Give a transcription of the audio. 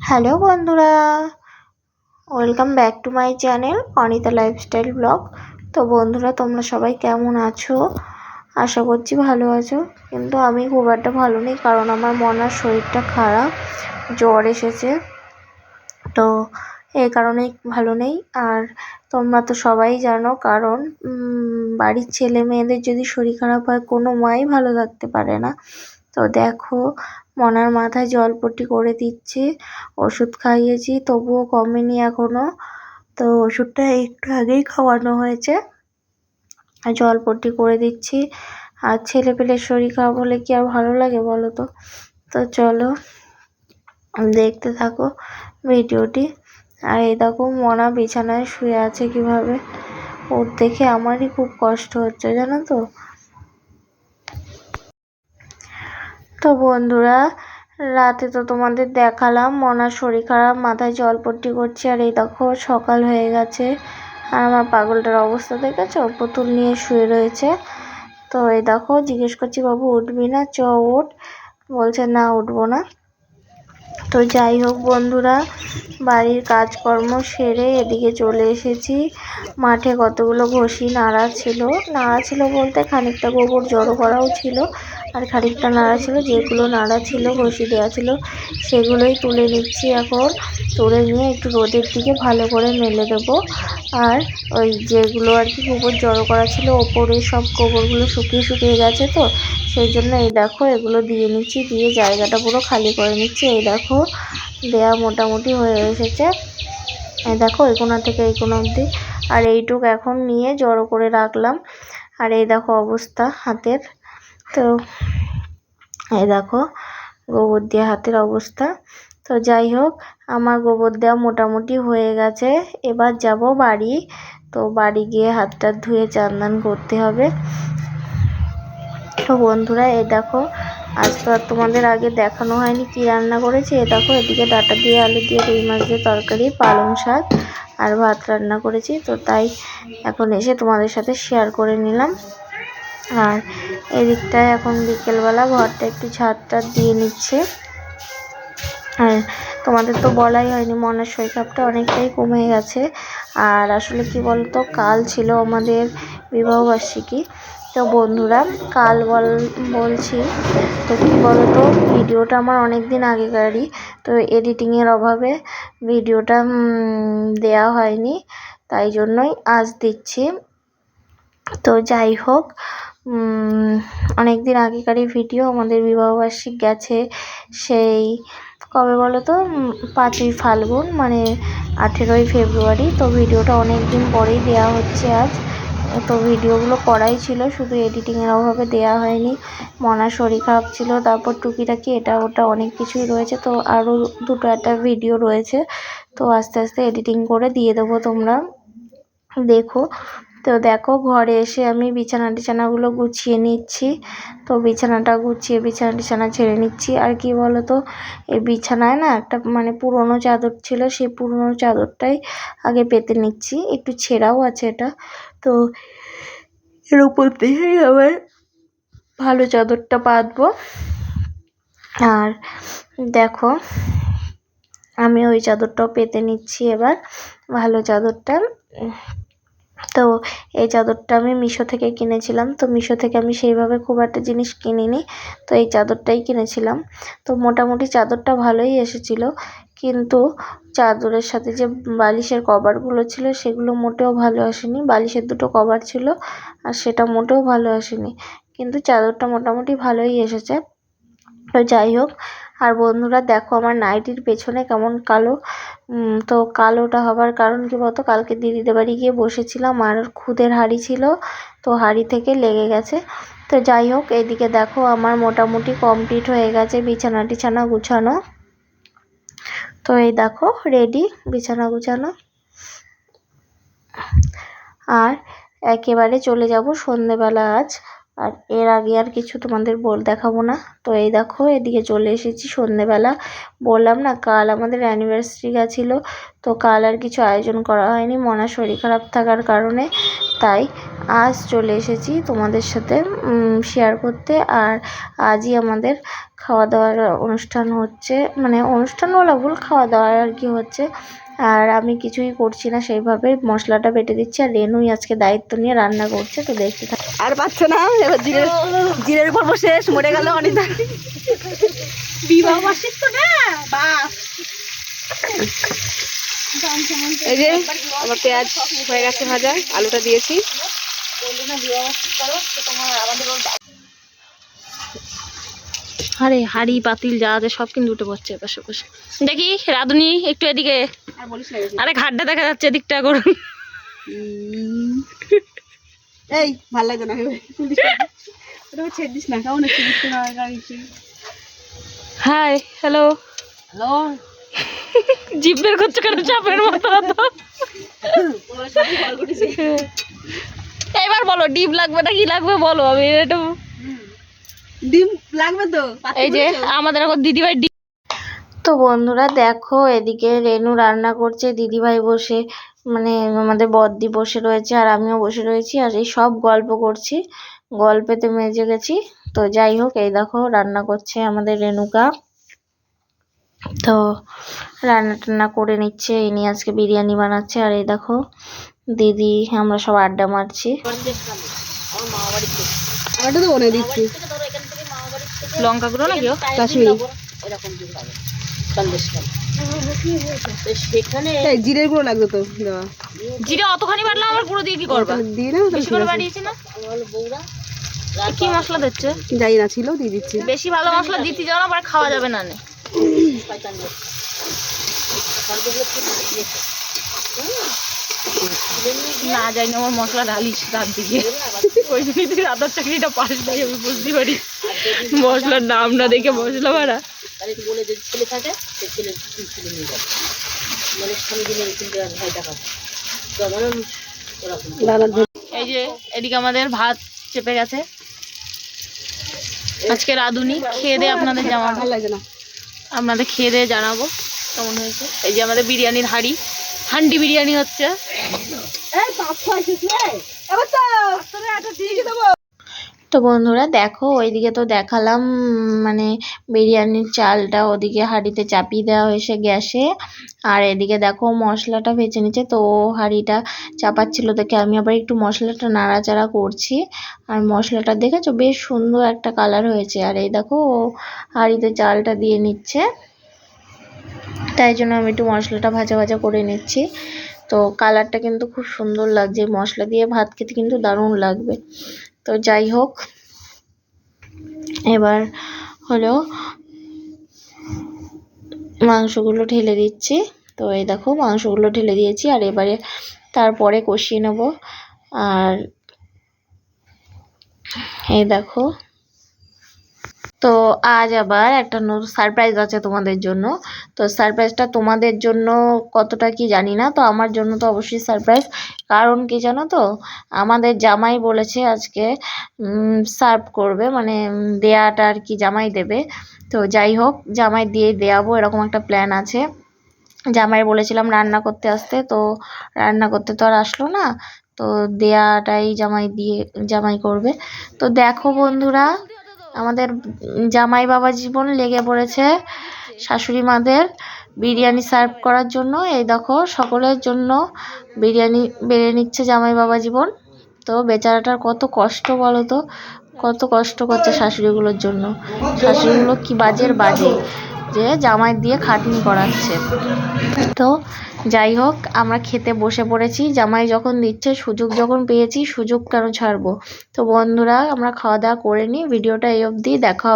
Hello বন্ধুরা, welcome back to my channel Anita lifestyle blog. তো বন্ধুরা, তোমরা সবাই কেমন আছো? আশা করছি ভালো আছো। কিন্তু আমি খুব একটা ভালো নেই, কারণ আমার মনার শরীরটা খারাপ, জ্বর এসেছে, তো এই কারণেই ভালো নেই। আর তোমরা তো সবাই জানো, কারণ বাড়ির ছেলে মেয়েদের যদি শরীর খারাপ হয় কোনো মাই ভালো থাকতে পারে না। তো দেখো, মনার মাথায় জলপট্টি করে দিচ্ছি, ওষুধ খাইয়েছি, তবুও কমেনি এখনো। তো ওষুধটা একটু আগেই খাওয়ানো হয়েছে, আর জলপট্টি করে দিচ্ছি। আর ছেলে পেলের শরীর খারাপ হলে কি আর ভালো লাগে বলো তো? তো চলো দেখতে থাকো ভিডিওটি। আর এই দেখো, মনা বিছানায় শুয়ে আছে কিভাবে, ওর দেখে আমারই খুব কষ্ট হচ্ছে, জানো তো। তো বন্ধুরা, রাতে তো তোমাদের দেখালাম মনার শরীর খারাপ, মাথায় জলপট্টি করছে। আর এই দেখো সকাল হয়ে গেছে, আর আমার পাগলটার অবস্থা দেখেছো, পুতুল নিয়ে শুয়ে রয়েছে। তো এই দেখো, জিজ্ঞেস করছি বাবু উঠবি না, চ উঠ, বলছে না উঠবো না। তো যাই হোক বন্ধুরা, বাড়ির কাজকর্ম সেরে এদিকে চলে এসেছি। মাঠে কতগুলো ঘষি নাড়া ছিল বলতে খানিকটা গোবর জড়ো করাও ছিল, আর খানিকটা নাড়া ছিল। যেগুলো নাড়া ছিল, ঘষি দেওয়া ছিল, সেগুলোই তুলে নিচ্ছি এখন। তুলে নিয়ে একটু রোদের দিকে ভালো করে মেলে দেবো। আর ওই যেগুলো আর কি গোবর জড়ো করা ছিল, ওপরে সব গোবরগুলো শুকিয়ে গেছে, তো সেই জন্য এই দেখো এগুলো দিয়ে নিচ্ছি, দিয়ে জায়গাটা পুরো খালি করে নিচ্ছি। এই দেখো দেয়া মোটামুটি হয়ে এসেছে, এই দেখো এই কোণা থেকে এই কোণা অবধি। আর এইটুক এখন নিয়ে জড়ো করে রাখলাম। আর এই দেখো অবস্থা হাতের, তো এই দেখো গোবর দেওয়া হাতের অবস্থা। তো যাই হোক, আমার গোবর দেওয়া মোটামুটি হয়ে গেছে। এবার যাব বাড়ি। তো বাড়ি গিয়ে হাতটা ধুয়ে চান করতে হবে। তো বন্ধুরা, এই দেখো, আজ তো আর তোমাদের আগে দেখানো হয়নি কি রান্না করেছি। এ দেখো, এদিকে ডাঁটা দিয়ে আলু দিয়ে রুই মাছ দিয়ে তরকারি, পালং শাক আর ভাত রান্না করেছি। তো তাই এখন এসে তোমাদের সাথে শেয়ার করে নিলাম। আর এদিকটায় এখন বিকেলবেলা ঘরটা একটু ঝাড়টা দিয়ে নিচ্ছে। আর তোমাদের তো বলাই হয়নি, মনের শরীর খারাপটা অনেকটাই কমে গেছে। আর আসলে কি বলতো, কাল ছিল আমাদের বিবাহবার্ষিকী। তো বন্ধুরা, কাল বলছি তো কী বলতো, ভিডিওটা আমার অনেক দিন আগেকারই, তো এডিটিংয়ের অভাবে ভিডিওটা দেওয়া হয়নি, তাই জন্যই আজ দিচ্ছি। তো যাই হোক, অনেক দিন আগেকারই ভিডিও, আমাদের বিবাহবার্ষিক গেছে সেই কবে বলো তো, 5ই ফাল্গুন, মানে 18ই ফেব্রুয়ারি। তো ভিডিওটা অনেক দিন পরেই দেওয়া হচ্ছে আজ। তো ভিডিওগুলো করাই ছিল, শুধু এডিটিংয়ের অভাবে দেওয়া হয়নি। মনার শরীর খারাপ ছিল, তারপর টুকিটাকি এটা ওটা অনেক কিছুই রয়েছে। তো আরও দুটো একটা ভিডিও রয়েছে, তো আস্তে আস্তে এডিটিং করে দিয়ে দেবো, তোমরা দেখো। তো দেখো, ঘরে এসে আমি বিছানাগুলো গুছিয়ে নিচ্ছি। তো বিছানাটা গুছিয়ে বিছানা ছেড়ে নিচ্ছি। আর কি বলো তো, এই বিছানায় না একটা মানে পুরনো চাদর ছিল, সেই পুরনো চাদরটাই আগে পেতে নিচ্ছি, একটু ছেঁড়াও আছে এটা। তো এর উপর দিয়েই আবার ভালো চাদরটা পাতবো। আর দেখো, আমি ওই চাদরটাও পেতে নিচ্ছি এবার, ভালো চাদরটা। তো এই চাদরটা আমি মিশো থেকে কিনেছিলাম। তো মিশো থেকে আমি সেইভাবে খুব একটা জিনিস কিনিনি, তো এই চাদরটাই কিনেছিলাম। তো মোটামুটি চাদরটা ভালোই এসেছিলো, কিন্তু চাদরের সাথে যে বালিশের কভারগুলো ছিল সেগুলো মোটেও ভালো আসেনি। বালিশের দুটো কভার ছিল, আর সেটা মোটেও ভালো আসেনি, কিন্তু চাদরটা মোটামুটি ভালোই এসেছে। তো যাই হোক, আর বন্ধুরা দেখো, আমার নাইটির পেছনে কেমন কালো। তো কালোটা হবার কারণ কি বলতো, কালকে দিদিদের বাড়ি গিয়ে বসেছিলাম, আর খুদের হাঁড়ি ছিল, তো হাঁড়ি থেকে লেগে গেছে। তো যাই হোক, এদিকে দেখো আমার মোটামুটি কমপ্লিট হয়ে গেছে বিছানা গুছানো। তো এই দেখো রেডি বিছানা গুছানো। আর একেবারে চলে যাব সন্ধেবেলা আজ। আর এর আগে আর কিছু তোমাদের দেখাবো না। তো এই দেখো এদিকে চলে এসেছি সন্ধেবেলা। বললাম না কাল আমাদের অ্যানিভার্সারি গেছিলো, তো কাল আর কিছু আয়োজন করা হয়নি মনার শরীর খারাপ থাকার কারণে। তাই আজ চলে এসেছি তোমাদের সাথে শেয়ার করতে। আর আজই আমাদের খাওয়া দাওয়ার অনুষ্ঠান হচ্ছে, মানে অনুষ্ঠান বলা ভুল, খাওয়া দাওয়া আর কি হচ্ছে। আর আমি কিছুই করছি না, সেইভাবে মশলাটা বেটে দিচ্ছি। আর রেনুই আজকে দায়িত্ব নিয়ে রান্না করছে, তো দেখতে থাক। আর পাচ্ছে না, এবার জিরের পর্ব শেষ, মরে গেল অনিতা। বিবাহ বার্ষিক তো না বাস। এই যে আমার পেঁয়াজ হয়ে গেছে ভাজা, আলুটা দিয়েছি। আরে হাড়ি পাতিল যা আছে সব কিন্তু উঠে পড়ছে এপাশে ওপাশে। দেখি রাধুনি একটু এদিকে, আরে ঘাটটা দেখা যাচ্ছে, এদিকটা করুন। এই ভাল লাগে না, ছেড়ে দিস না। কেমন হাই হ্যালো হ্যালো, জিভ বের করছো কেন চাপের মতো? এবার বলো ডিম লাগবে না কি লাগবে বলো, আমি একটু ডিম লাগবে তো। এই যে আমাদের এখন দিদিভাই ডিম। তো বন্ধুরা দেখো এদিকে রেনু রান্না করছে, দিদিভাই বসে মানে আমাদের বদ্দি বসে রয়েছে, আর আমিও বসে রয়েছি। আর এই সব গল্প করছি, গল্পেতে মেজে গেছি। তো যাই হোক, এই দেখো রান্না করছে আমাদের রেনুকা। তো রান্না টান্না করে নিচ্ছে, ইনি আজকে বিরিয়ানি বানাচ্ছে। আর এই দেখো দিদি, আমরা সব আড্ডা মারছি। লঙ্কা গুঁড়ো নাকি কাশ্মীরি, জিরের গুঁড়ো লাগবে তো দেওয়া। জিরে অতখানি বাটলাম, আমার গুঁড়ো দিয়ে কি করবা? দিয়ে না, বেশি করে বাড়িয়েছি না। কি মশলা দিচ্ছে যাই না, ছিল দিয়ে দিচ্ছি। বেশি ভালো মশলা দিতে যাও না, আবার খাওয়া যাবে না। না যাই না, আমার মশলা ঢালিস রাত দিকে, ওই জন্যই তুই রাতের চাকরিটা পাস নাই। আমি বুঝতে পারি মশলার নাম না দেখে মশলা ভাড়া। এই যে এদিকে আমাদের ভাত চেপে গেছে, আজকে রাঁধুনি। খেয়ে দিয়ে আপনাদের জানাবো, আপনাদের খেয়ে দিয়ে জানাবো কেমন হয়েছে। এই যে আমাদের বিরিয়ানির হান্ডি বিরিয়ানি হচ্ছে। তো বন্ধুরা দেখো ওইদিকে তো দেখালাম, মানে বিরিয়ানির চালটা ওদিকে হাঁড়িতে চাপিয়ে দেওয়া হয়েছে গ্যাসে। আর এদিকে দেখো মশলাটা ভেজে নিচ্ছে। তো হাঁড়িটা চাপাচ্ছিল দেখে আমি আবার একটু মশলাটা নাড়াচাড়া করছি। আর মশলাটা দেখেছো বেশ সুন্দর একটা কালার হয়েছে। আর এই দেখো হাঁড়িতে চালটা দিয়ে নিচ্ছে, তাই জন্য আমি একটু মশলাটা ভাজা ভাজা করে নিচ্ছি। তো কালারটা কিন্তু খুব সুন্দর লাগছে, মশলা দিয়ে ভাত খেতে কিন্তু দারুণ লাগবে। তো যাই হোক, এবার হলো মাংসগুলো ঢেলে দিচ্ছি। তো এই দেখো মাংসগুলো ঢেলে দিয়েছি, আর এবারে তারপরে কষিয়ে নেব। আর এই দেখো, তো আজ আবার একটা সারপ্রাইজ আছে তোমাদের জন্য। তো সারপ্রাইজটা তোমাদের জন্য কতটা কি জানি না, তো আমার জন্য তো অবশ্যই সারপ্রাইজ। কারণ কি জানো তো, আমাদের জামাই বলেছে আজকে সার্ভ করবে, মানে দেয়াটা আর কি জামাই দেবে। তো যাই হোক, জামাই দিয়ে দেয়াবো এরকম একটা প্ল্যান আছে। জামাই বলেছিলাম রান্না করতে আসতে, তো রান্না করতে তো আর আসলো না, তো দেয়াটাই জামাই করবে। তো দেখো বন্ধুরা, আমাদের জামাই বাবা জীবন লেগে পড়েছে শাশুড়ি মাদের বিরিয়ানি সার্ভ করার জন্য। এই দেখো সকলের জন্য বিরিয়ানি বেড়ে নিচ্ছে জামাই বাবা জীবন। তো বেচারাটার কত কষ্ট বলো তো, কত কষ্ট করছে শাশুড়িগুলোর জন্য। শাশুড়িগুলো কি বাজে যে জামাই দিয়ে খাটনি করাচ্ছে। তো যাই হোক, আমরা খেতে বসে পড়েছি। জামাই যখন দিচ্ছে, সুযোগ যখন পেয়েছি, সুযোগ কেন ছাড়বো। তো বন্ধুরা আমরা খাওয়া দাওয়া করে নিই, ভিডিওটা এই অবধি, দেখা হবে।